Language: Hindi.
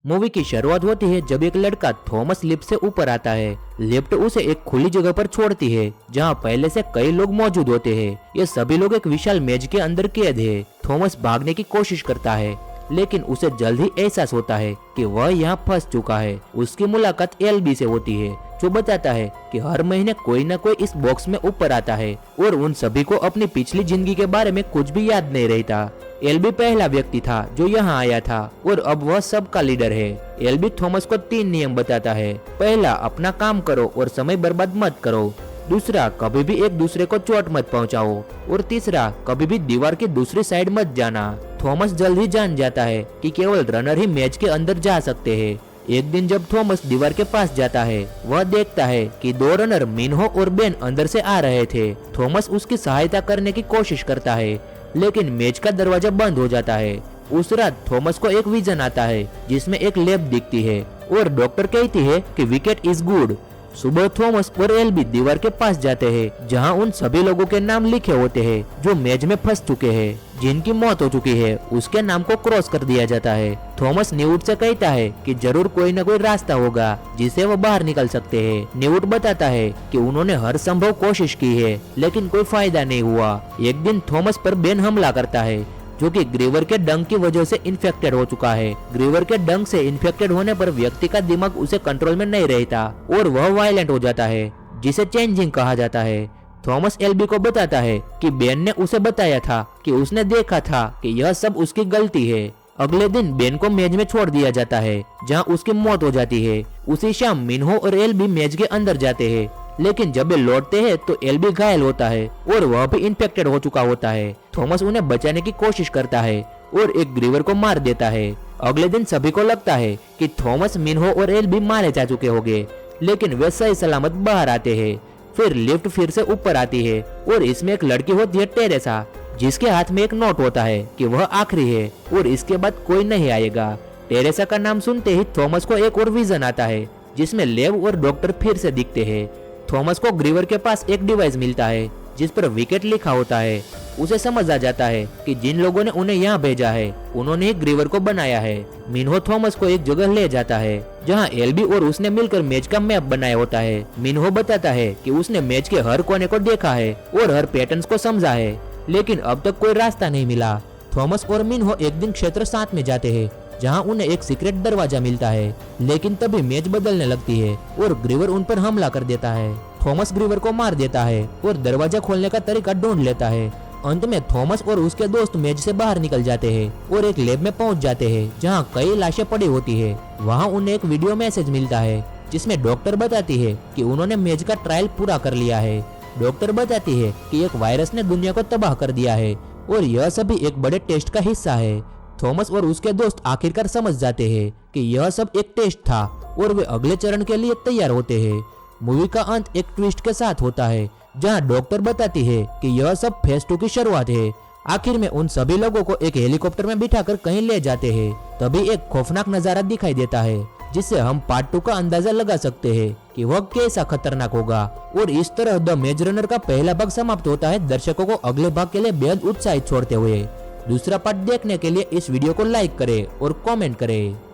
मूवी की शुरुआत होती है जब एक लड़का थॉमस लिफ्ट से ऊपर आता है। लिफ्ट उसे एक खुली जगह पर छोड़ती है जहां पहले से कई लोग मौजूद होते हैं। ये सभी लोग एक विशाल मेज के अंदर कैद है। थॉमस भागने की कोशिश करता है लेकिन उसे जल्द ही एहसास होता है कि वह यहाँ फंस चुका है। उसकी मुलाकात एलबी से होती है जो बताता है कि हर महीने कोई न कोई इस बॉक्स में ऊपर आता है और उन सभी को अपनी पिछली जिंदगी के बारे में कुछ भी याद नहीं रहता। एलबी पहला व्यक्ति था जो यहाँ आया था और अब वह सबका लीडर है। एलबी थॉमस को 3 नियम बताता है। पहला, अपना काम करो और समय बर्बाद मत करो। दूसरा, कभी भी एक दूसरे को चोट मत पहुंचाओ। और तीसरा, कभी भी दीवार की दूसरी साइड मत जाना। थॉमस जल्द ही जान जाता है कि केवल रनर ही मैच के अंदर जा सकते हैं। एक दिन जब थॉमस दीवार के पास जाता है वह देखता है कि 2 रनर मिन्हो और बेन अंदर से आ रहे थे। थॉमस उसकी सहायता करने की कोशिश करता है लेकिन मैच का दरवाजा बंद हो जाता है। उस रात थॉमस को एक विजन आता है जिसमें एक लैब दिखती है और डॉक्टर कहती है कि विकेट इज गुड। सुबह थॉमस और एलबी दीवार के पास जाते हैं जहां उन सभी लोगों के नाम लिखे होते हैं जो मैच में फंस चुके हैं। जिनकी मौत हो चुकी है उसके नाम को क्रॉस कर दिया जाता है। थॉमस न्यूट से कहता है कि जरूर कोई न कोई रास्ता होगा जिससे वो बाहर निकल सकते हैं। न्यूट बताता है कि उन्होंने हर संभव कोशिश की है लेकिन कोई फायदा नहीं हुआ। एक दिन थॉमस पर बेन हमला करता है जो कि ग्रीवर के डंक की वजह से इन्फेक्टेड हो चुका है। ग्रीवर के डंक से इन्फेक्टेड होने पर व्यक्ति का दिमाग उसे कंट्रोल में नहीं रहता और वह वायलेंट हो जाता है जिसे चेंजिंग कहा जाता है। थॉमस एलबी को बताता है कि बेन ने उसे बताया था कि उसने देखा था कि यह सब उसकी गलती है। अगले दिन बेन को मेज में छोड़ दिया जाता है जहां उसकी मौत हो जाती है। उसी शाम मिन्हो और एलबी मेज के अंदर जाते हैं लेकिन जब वे लौटते हैं तो एलबी घायल होता है और वह भी इन्फेक्टेड हो चुका होता है। थॉमस उन्हें बचाने की कोशिश करता है और एक ग्रीवर को मार देता है। अगले दिन सभी को लगता है कि थॉमस, मिन्हो और एलबी मारे जा चुके होंगे लेकिन वे सही सलामत बाहर आते हैं। फिर लिफ्ट फिर से ऊपर आती है और इसमें एक लड़की होती है टेरेसा जिसके हाथ में एक नोट होता है कि वह आखिरी है और इसके बाद कोई नहीं आएगा। टेरेसा का नाम सुनते ही थॉमस को एक और विजन आता है जिसमें लेव और डॉक्टर फिर से दिखते हैं। थॉमस को ग्रीवर के पास एक डिवाइस मिलता है जिस पर विकेट लिखा होता है। उसे समझ आ जाता है कि जिन लोगों ने उन्हें यहाँ भेजा है उन्होंने ही ग्रीवर को बनाया है। मिन्हो थॉमस को एक जगह ले जाता है जहाँ एलबी और उसने मिलकर मैच का मैप बनाया होता है। मिन्हो बताता है कि उसने मैच के हर कोने को देखा है और हर पैटर्न्स को समझा है लेकिन अब तक कोई रास्ता नहीं मिला। थॉमस और मिन्हो एक दिन क्षेत्र 7 में जाते हैं जहां उन्हें एक सीक्रेट दरवाजा मिलता है लेकिन तभी मैच बदलने लगती है और ग्रीवर उन पर हमला कर देता है। थॉमस ग्रीवर को मार देता है और दरवाजा खोलने का तरीका ढूंढ लेता है। अंत में थॉमस और उसके दोस्त मेज से बाहर निकल जाते हैं और एक लैब में पहुंच जाते हैं जहां कई लाशें पड़ी होती है। वहां उन्हें एक वीडियो मैसेज मिलता है जिसमें डॉक्टर बताती है कि उन्होंने मेज का ट्रायल पूरा कर लिया है। डॉक्टर बताती है कि एक वायरस ने दुनिया को तबाह कर दिया है और यह सभी एक बड़े टेस्ट का हिस्सा है। थॉमस और उसके दोस्त आखिरकार समझ जाते हैं कि यह सब एक टेस्ट था और वे अगले चरण के लिए तैयार होते हैं। मूवी का अंत एक ट्विस्ट के साथ होता है जहां डॉक्टर बताती है कि यह सब फेज 2 की शुरुआत है। आखिर में उन सभी लोगों को एक हेलीकॉप्टर में बिठाकर कहीं ले जाते हैं। तभी एक खौफनाक नजारा दिखाई देता है जिससे हम पार्ट 2 का अंदाजा लगा सकते हैं कि वह कैसा खतरनाक होगा। और इस तरह द मेज रनर का पहला भाग समाप्त होता है दर्शकों को अगले भाग के लिए बेहद उत्साहित छोड़ते हुए। दूसरा पार्ट देखने के लिए इस वीडियो को लाइक करें और कमेंट करें।